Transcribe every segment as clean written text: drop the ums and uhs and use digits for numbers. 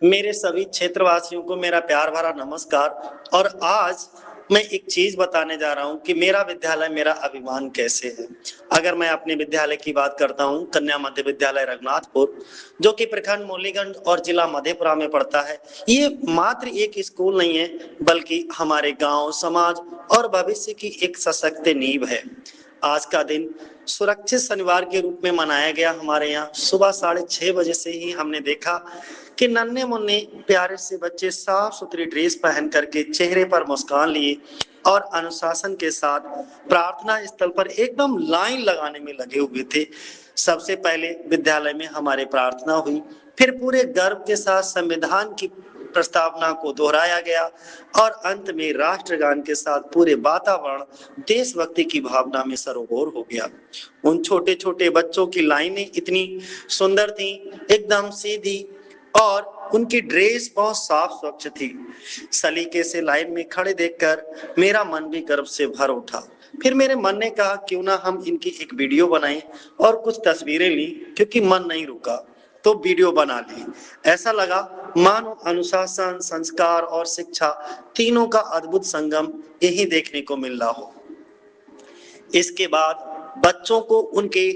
मेरे सभी क्षेत्रवासियों को मेरा प्यार भरा नमस्कार। और आज मैं एक चीज बताने जा रहा हूं कि मेरा विद्यालय मेरा अभिमान कैसे है। अगर मैं अपने विद्यालय की बात करता हूं, कन्या मध्य विद्यालय रघुनाथपुर, जो कि प्रखंड मुरलीगंज और जिला मधेपुरा में पड़ता है। ये मात्र एक स्कूल नहीं है, बल्कि हमारे गांव, समाज और भविष्य की एक सशक्त नींव है। आज का दिन सुरक्षित शनिवार के रूप में मनाया गया। हमारे यहाँ सुबह 6:30 बजे से ही हमने देखा कि नन्हे मुन्ने प्यारे से बच्चे साफ सुथरी ड्रेस पहन करके चेहरे पर मुस्कान लिए और अनुशासन के साथ प्रार्थना स्थल पर एकदम लाइन लगाने में लगे हुए थे। सबसे पहले विद्यालय में हमारे प्रार्थना हुई, फिर पूरे गर्व के साथ संविधान की प्रस्तावना को दोहराया गया और अंत में राष्ट्रगान के साथ पूरे वातावरण देशभक्ति की भावना में सरोबोर हो गया। उन छोटे छोटे बच्चों की लाइनें इतनी सुंदर थी, एकदम सीधी, और उनकी ड्रेस बहुत साफ स्वच्छ थी। सलीके से लाइन में खड़े देखकर मेरा मन भी गर्व से भर उठा। फिर मेरे मन ने कहा क्यों ना हम इनकी एक वीडियो बनाएं और कुछ तस्वीरें ली, क्योंकि मन नहीं रुका तो वीडियो बना ली। ऐसा लगा मानो अनुशासन, संस्कार और शिक्षा तीनों का अद्भुत संगम यही देखने को मिल रहा हो। इसके बाद बच्चों को उनके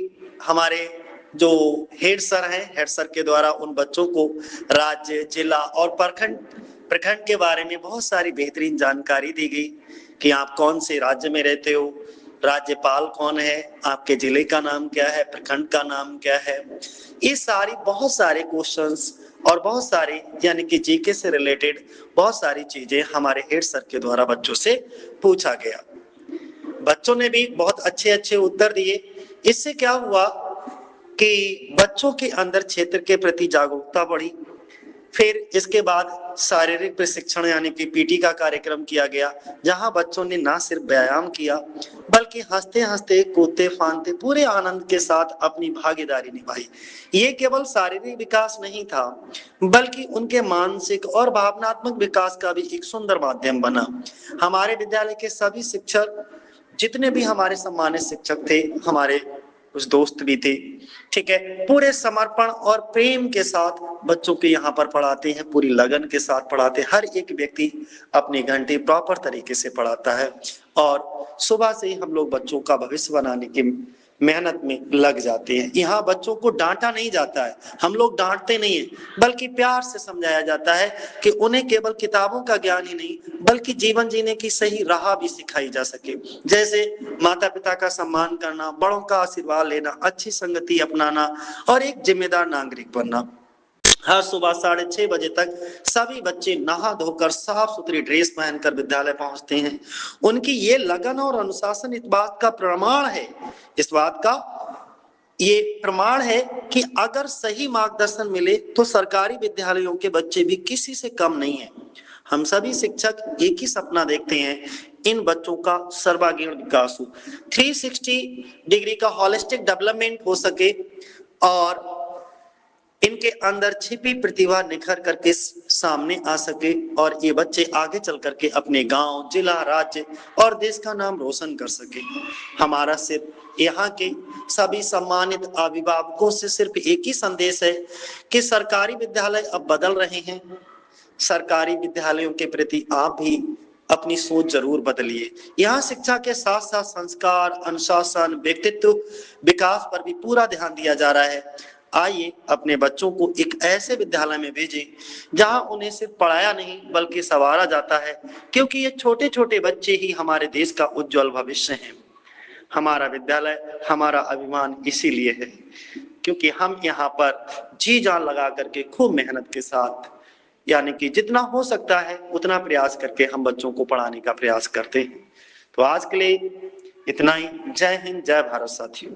हमारे जो हेड सर हैं, हेड सर के द्वारा उन बच्चों को राज्य, जिला और प्रखंड के बारे में बहुत सारी बेहतरीन जानकारी दी गई कि आप कौन से राज्य में रहते हो, राज्यपाल कौन है, आपके जिले का नाम क्या है, प्रखंड का नाम क्या है। ये सारी बहुत सारे क्वेश्चंस और बहुत सारे यानी कि जीके से रिलेटेड बहुत सारी चीजें हमारे हेड सर के द्वारा बच्चों से पूछा गया। बच्चों ने भी बहुत अच्छे अच्छे उत्तर दिए। इससे क्या हुआ कि बच्चों के अंदर क्षेत्र के प्रति जागरूकता बढ़ी। फिर इसके बाद शारीरिक प्रशिक्षण यानी कि पीटी का कार्यक्रम किया गया, जहां बच्चों ने ना सिर्फ व्यायाम किया बल्कि हंसते हंसते, कूदते फांदते पूरे आनंद के साथ अपनी भागीदारी निभाई। ये केवल शारीरिक विकास नहीं था, बल्कि उनके मानसिक और भावनात्मक विकास का भी एक सुंदर माध्यम बना। हमारे विद्यालय के सभी शिक्षक, जितने भी हमारे सम्मानित शिक्षक थे, हमारे कुछ दोस्त भी थे, ठीक है, पूरे समर्पण और प्रेम के साथ बच्चों के यहाँ पर पढ़ाते हैं, पूरी लगन के साथ पढ़ाते हैं। हर एक व्यक्ति अपनी घंटे प्रॉपर तरीके से पढ़ाता है और सुबह से ही हम लोग बच्चों का भविष्य बनाने की मेहनत में लग जाते हैं। यहाँ बच्चों को डांटा नहीं जाता है, हम लोग डांटते नहीं है, बल्कि प्यार से समझाया जाता है कि उन्हें केवल किताबों का ज्ञान ही नहीं बल्कि जीवन जीने की सही राह भी सिखाई जा सके। जैसे माता पिता का सम्मान करना, बड़ों का आशीर्वाद लेना, अच्छी संगति अपनाना और एक जिम्मेदार नागरिक बनना। हर सुबह 6:30 बजे तक सभी बच्चे नहा धोकर साफ सुथरी ड्रेस पहनकर विद्यालय पहुंचते हैं। उनकी ये लगन और अनुशासन इस बात का प्रमाण है, इस बात का ये प्रमाण है कि अगर सही मार्गदर्शन मिले तो सरकारी विद्यालयों के बच्चे भी किसी से कम नहीं है। हम सभी शिक्षक एक ही सपना देखते हैं, इन बच्चों का सर्वांगीण विकास हो, 360 डिग्री का होलिस्टिक डेवलपमेंट हो सके और इनके अंदर छिपी प्रतिभा निखर करके सामने आ सके और ये बच्चे आगे चल करके अपने गांव, जिला, राज्य और देश का नाम रोशन कर सके। हमारा सिर्फ यहाँ के सभी सम्मानित अभिभावकों से सिर्फ एक ही संदेश है कि सरकारी विद्यालय अब बदल रहे हैं। सरकारी विद्यालयों के प्रति आप भी अपनी सोच जरूर बदलिए। यहाँ शिक्षा के साथ साथ संस्कार, अनुशासन, व्यक्तित्व विकास पर भी पूरा ध्यान दिया जा रहा है। आइए अपने बच्चों को एक ऐसे विद्यालय में भेजें जहां उन्हें सिर्फ पढ़ाया नहीं बल्कि संवारा जाता है, क्योंकि ये छोटे छोटे बच्चे ही हमारे देश का उज्जवल भविष्य हैं। हमारा विद्यालय हमारा अभिमान इसीलिए है क्योंकि हम यहाँ पर जी जान लगा करके खूब मेहनत के साथ यानी कि जितना हो सकता है उतना प्रयास करके हम बच्चों को पढ़ाने का प्रयास करते हैं। तो आज के लिए इतना ही। जय हिंद, जय भारत साथियों।